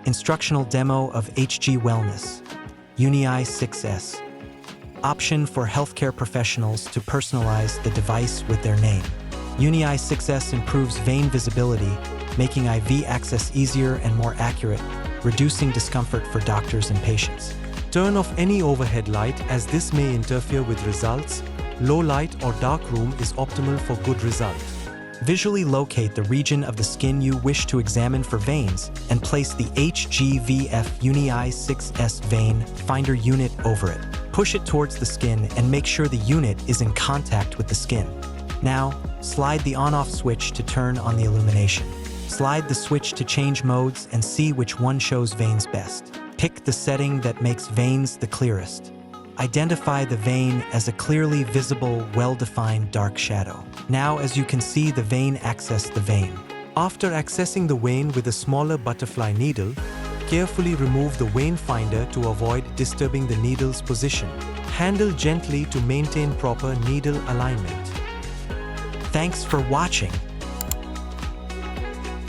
Instructional demo of HGWellness, Unieye 6S. Option for healthcare professionals to personalize the device with their name. Unieye 6S improves vein visibility, making IV access easier and more accurate, reducing discomfort for doctors and patients. Turn off any overhead light as this may interfere with results. Low light or dark room is optimal for good result. Visually locate the region of the skin you wish to examine for veins and place the HGVF Unieye 6S vein finder unit over it. Push it towards the skin and make sure the unit is in contact with the skin. Now, slide the on-off switch to turn on the illumination. Slide the switch to change modes and see which one shows veins best. Pick the setting that makes veins the clearest. Identify the vein as a clearly visible, well-defined dark shadow. Now, as you can see, the vein access the vein. After accessing the vein with a smaller butterfly needle, carefully remove the vein finder to avoid disturbing the needle's position. Handle gently to maintain proper needle alignment. Thanks for watching.